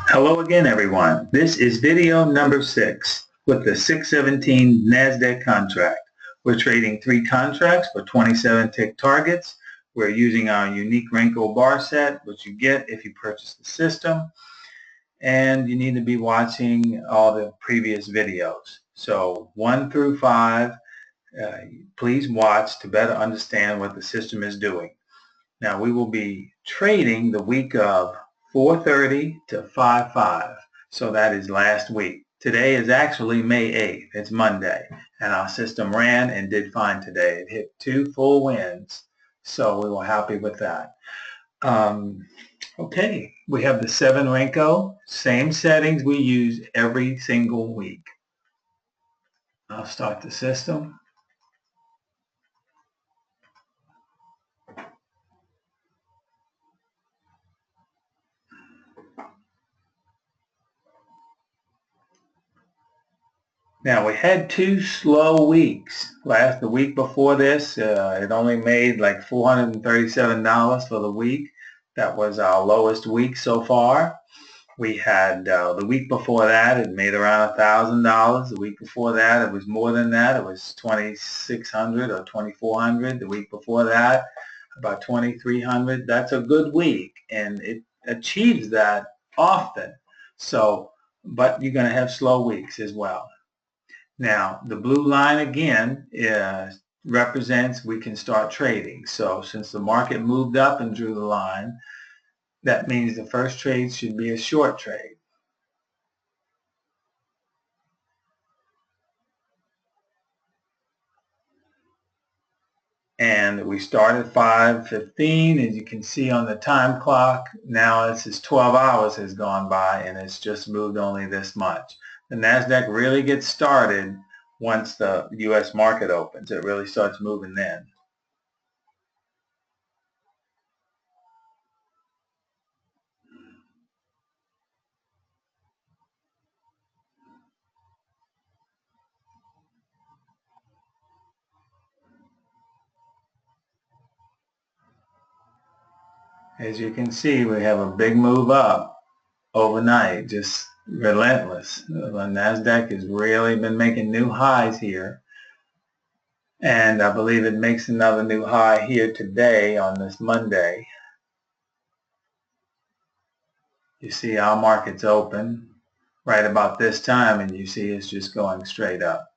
Hello again, everyone. This is video number 6 with the 617 Nasdaq contract. We're trading 3 contracts for 27 tick targets. We're using our unique Renko bar set, which you get if you purchase the system. And you need to be watching all the previous videos. So 1 through 5, please watch to better understand what the system is doing. Now we will be trading the week of 4:30 to 5:05. So that is last week. Today is actually May 8th. It's Monday. And our system ran and did fine today. It hit 2 full wins. So we were happy with that. Okay, we have the 7 Renko. Same settings we use every single week. I'll start the system. Now we had 2 slow weeks. The week before this, it only made like $437 for the week. That was our lowest week so far. We had the week before that, it made around $1,000. The week before that, it was more than that. It was $2,600 or $2,400. The week before that, about $2,300. That's a good week, and it achieves that often. So, but you're going to have slow weeks as well. Now, the blue line again represents we can start trading. So since the market moved up and drew the line, that means the first trade should be a short trade. And we start at 5:15, as you can see on the time clock. Now this is 12 hours has gone by and it's just moved only this much. The Nasdaq really gets started once the U.S. market opens. It really starts moving then. As you can see, we have a big move up overnight, just relentless. The Nasdaq has really been making new highs here. And I believe it makes another new high here today on this Monday. You see our market's open right about this time, and you see it's just going straight up.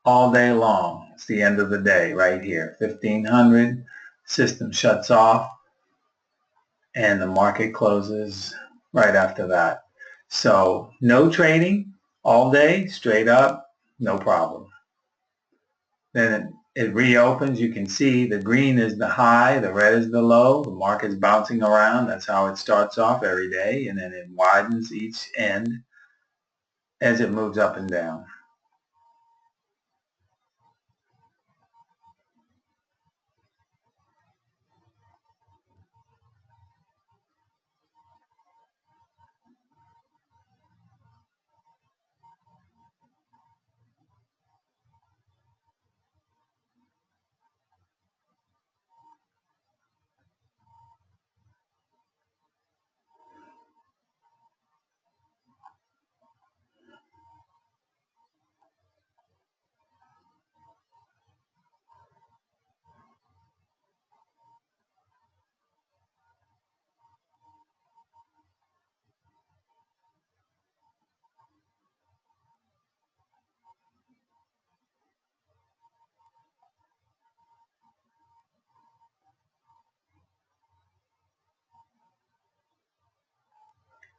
All day long. It's the end of the day right here. 1500, system shuts off, and the market closes right after that. So no trading all day, straight up, no problem. Then it reopens. You can see the green is the high, the red is the low. The market's bouncing around. That's how it starts off every day, and then it widens each end as it moves up and down.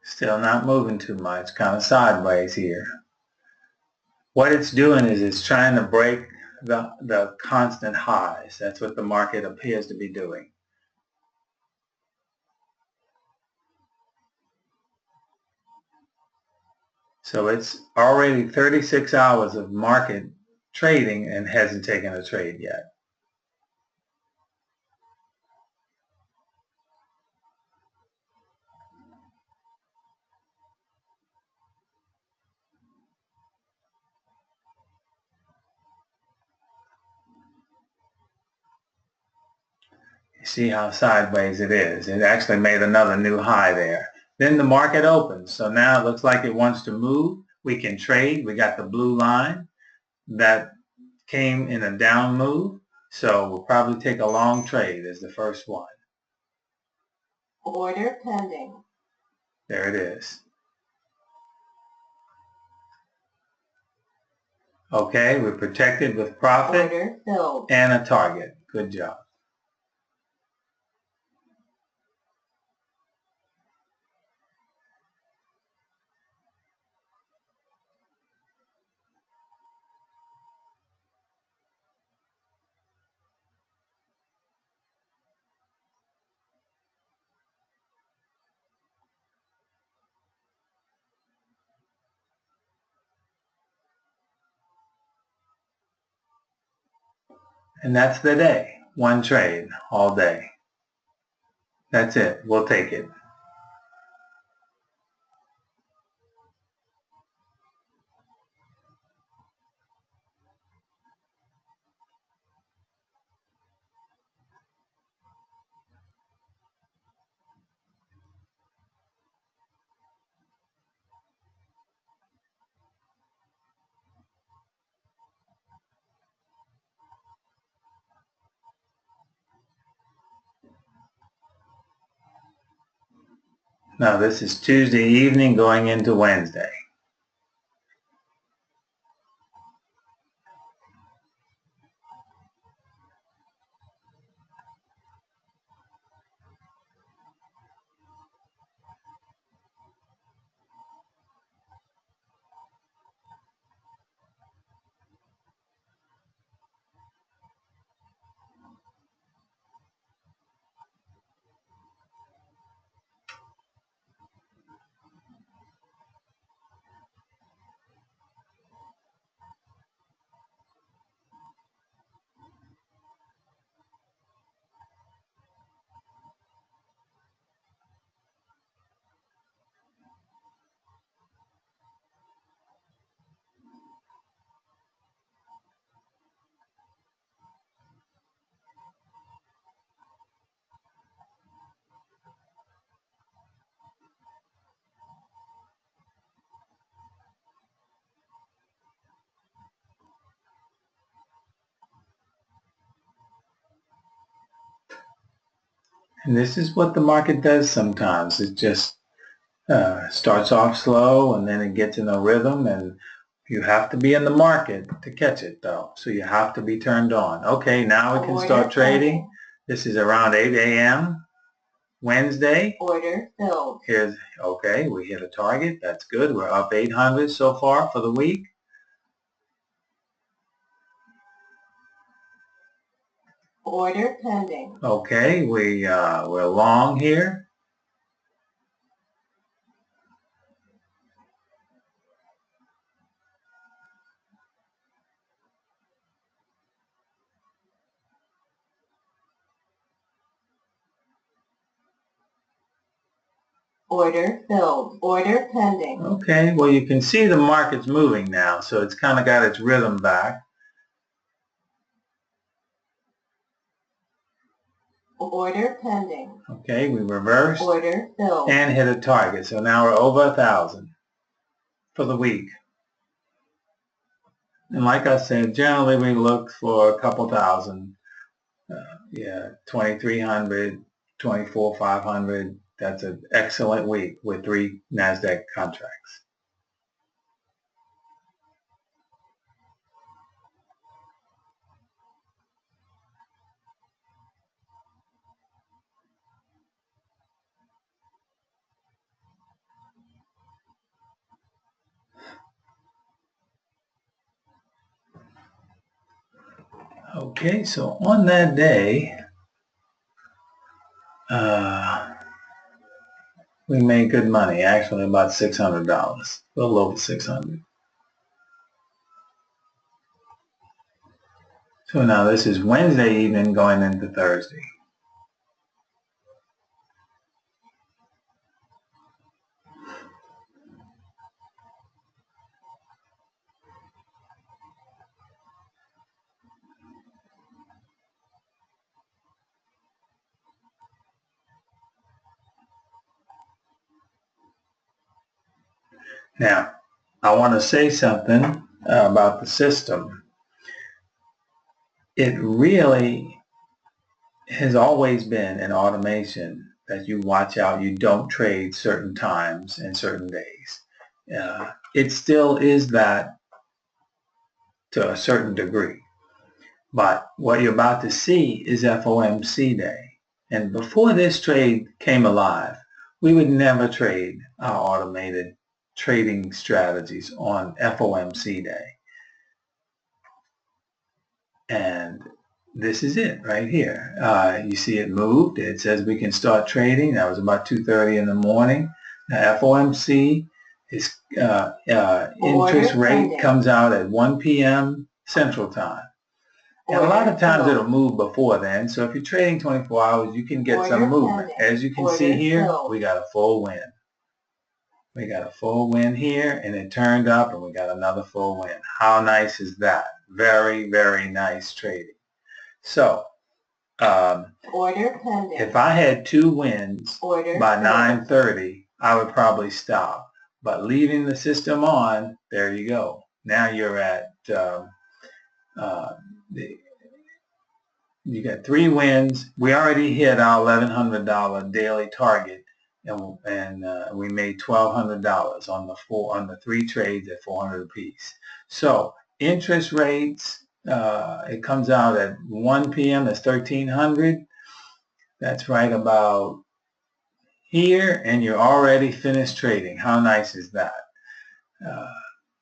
Still not moving too much, kind of sideways here. What it's doing is it's trying to break the constant highs. That's what the market appears to be doing. So it's already 36 hours of market trading and hasn't taken a trade yet. You see how sideways it is. It actually made another new high there. Then the market opens. So now it looks like it wants to move. We can trade. We got the blue line that came in a down move. So we'll probably take a long trade as the first one. Order pending. There it is. Okay, we're protected with profit Order filled. and a target. Good job. And that's the day. One trade all day. That's it. We'll take it. Now this is Tuesday evening going into Wednesday. And this is what the market does sometimes. It just starts off slow and then it gets in a rhythm, and you have to be in the market to catch it though. So you have to be turned on. Okay, now we can start trading. This is around 8 a.m. Wednesday. Order filled. Here's, okay, we hit a target. That's good. We're up 800 so far for the week. Order pending. Okay, we're long here. Order filled. Order pending. Okay, well you can see the market's moving now, so it's kind of got its rhythm back. Order pending. Okay, we reversed Order filled. and hit a target. So now we're over 1,000 for the week. And like I said, generally we look for a couple thousand. Yeah, 2,300, 24,500. That's an excellent week with 3 Nasdaq contracts. Okay, so on that day, We made good money, actually about $600, a little over 600. So now this is Wednesday evening going into Thursday. Now, I want to say something about the system. It really has always been an automation that you watch out, you don't trade certain times and certain days. It still is that to a certain degree. But what you're about to see is FOMC day. And before this trade came alive, we would never trade our automated trading strategies on FOMC day. And this is it right here. You see it moved. It says we can start trading. That was about 2:30 in the morning. Now FOMC is interest rate comes out at 1 p.m. Central Time. And a lot of times it'll move before then. So if you're trading 24 hours, you can get some movement. As you can see here, we got a full win. We got a full win here, and it turned up, and we got another full win. How nice is that? Very, very nice trading. So order pending. If I had 2 wins by 9:30, I would probably stop. But leaving the system on, there you go. Now you're at you got 3 wins. We already hit our $1,100 daily target, and we made $1,200 on the 3 trades at 400 apiece. So interest rates, it comes out at 1 p.m. That's 1,300. That's right about here, and you're already finished trading. How nice is that?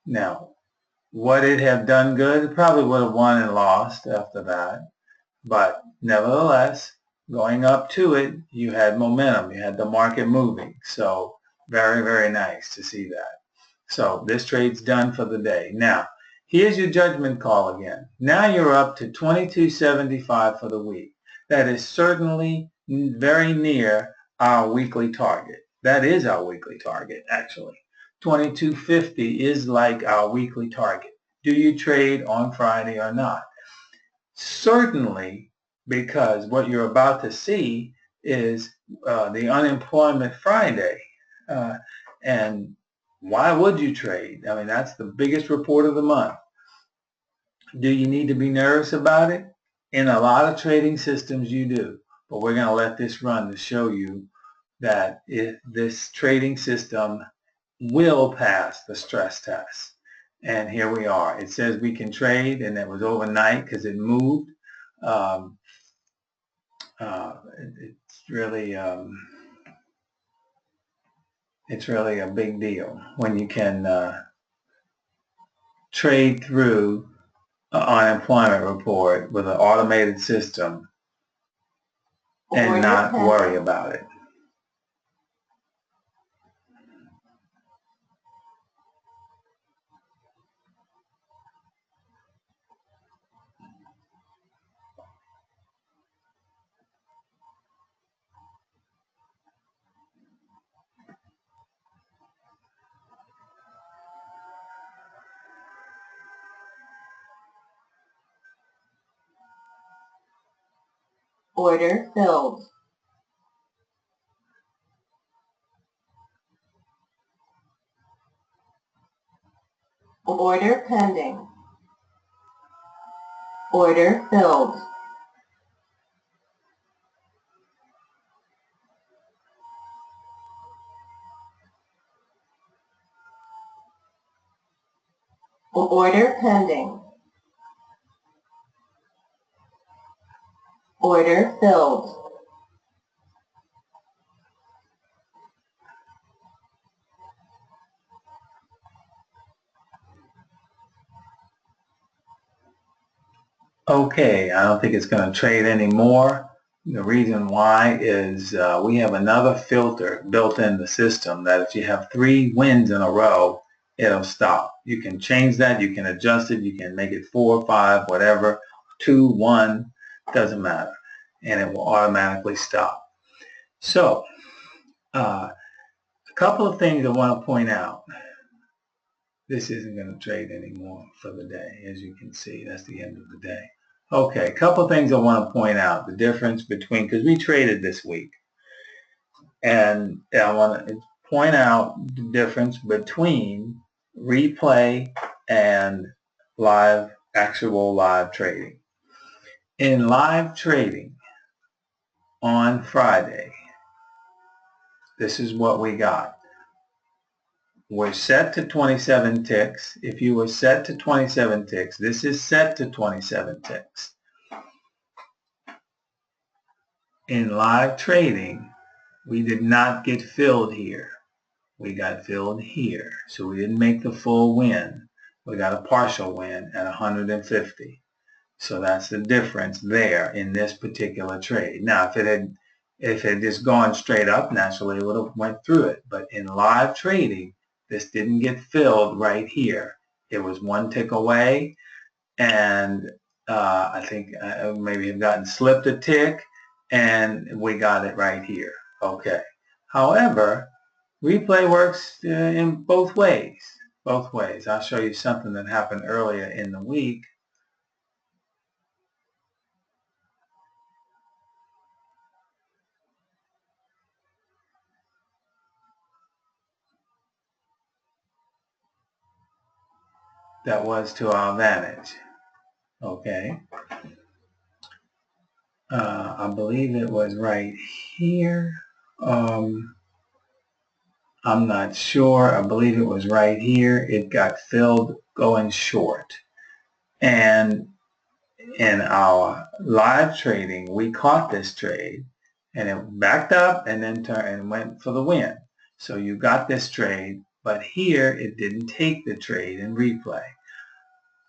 Now, would it have done good? It probably would have won and lost after that. But nevertheless, going up to it, you had momentum. You had the market moving. So very, very nice to see that. So this trade's done for the day. Now, here's your judgment call again. Now you're up to 22.75 for the week. That is certainly very near our weekly target. That is our weekly target, actually. 22.50 is like our weekly target. Do you trade on Friday or not? Certainly, because what you're about to see is the unemployment Friday. And why would you trade? I mean, that's the biggest report of the month. Do you need to be nervous about it? In a lot of trading systems, you do. But we're going to let this run to show you that if this trading system will pass the stress test. And here we are. It says we can trade, and it was overnight because it moved. It's really a big deal when you can trade through an unemployment report with an automated system and not worry about it. Order filled. Order pending. Order filled. Order pending. Order filled. Okay, I don't think it's going to trade anymore. The reason why is we have another filter built in the system that if you have 3 wins in a row, it'll stop. You can change that, you can adjust it, you can make it 4, 5, whatever, 2, 1, doesn't matter, and it will automatically stop. So, a couple of things I want to point out. This isn't going to trade anymore for the day, as you can see. That's the end of the day. Okay, a couple of things I want to point out. The difference between, because we traded this week, and I want to point out the difference between replay and actual live trading. In live trading on Friday, this is what we got. We're set to 27 ticks. If you were set to 27 ticks, this is set to 27 ticks. In live trading, we did not get filled here. We got filled here. So we didn't make the full win. We got a partial win at 150. So that's the difference there in this particular trade. Now, if it had just gone straight up, naturally it would have went through it. But in live trading, this didn't get filled right here. It was 1 tick away, and I think maybe have gotten slipped a tick, and we got it right here. Okay. However, replay works in both ways. Both ways. I'll show you something that happened earlier in the week. That was to our advantage. Okay. I believe it was right here. I'm not sure. I believe it was right here. It got filled going short. And in our live trading, we caught this trade, and it backed up and then turned and went for the win. So you got this trade, but here it didn't take the trade in replay.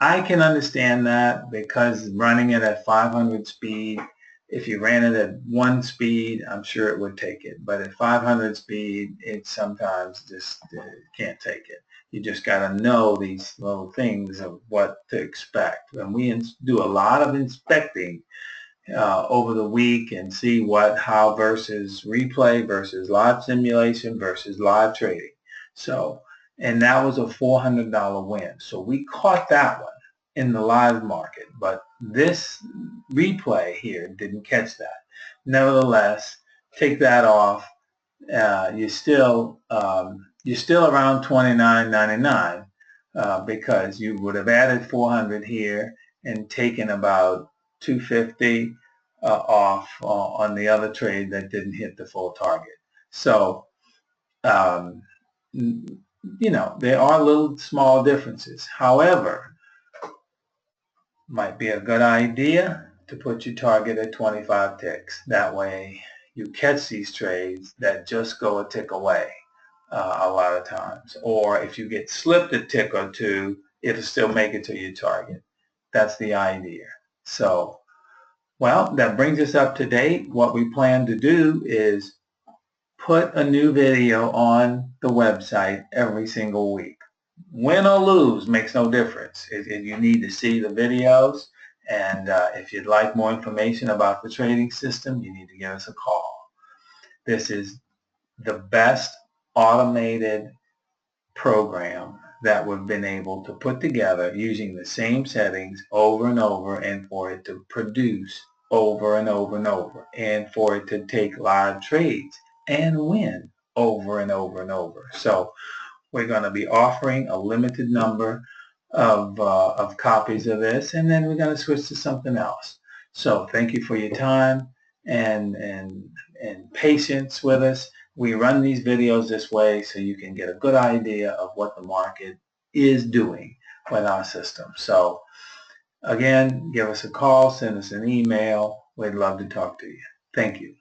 I can understand that because running it at 500 speed, if you ran it at 1 speed, I'm sure it would take it. But at 500 speed, it sometimes just can't take it. You just got to know these little things of what to expect. And we do a lot of inspecting over the week and see how versus replay versus live simulation versus live trading. So, and that was a $400 win. So we caught that one in the live market, but this replay here didn't catch that. Nevertheless, take that off. You're still around $29.99 because you would have added 400 here and taken about 250 off on the other trade that didn't hit the full target. So, you know, there are little small differences. However, might be a good idea to put your target at 25 ticks. That way you catch these trades that just go a tick away a lot of times. Or if you get slipped a tick or two, it'll still make it to your target. That's the idea. So, well, that brings us up to date. What we plan to do is put a new video on the website every single week. Win or lose makes no difference. You need to see the videos, and if you'd like more information about the trading system, you need to give us a call. This is the best automated program that we've been able to put together using the same settings over and over, and for it to produce over and over and over, and for it to take live trades and win over and over and over. So we're going to be offering a limited number of copies of this, and then we're going to switch to something else. So thank you for your time and patience with us. We run these videos this way so you can get a good idea of what the market is doing with our system. So again, give us a call, send us an email. We'd love to talk to you. Thank you.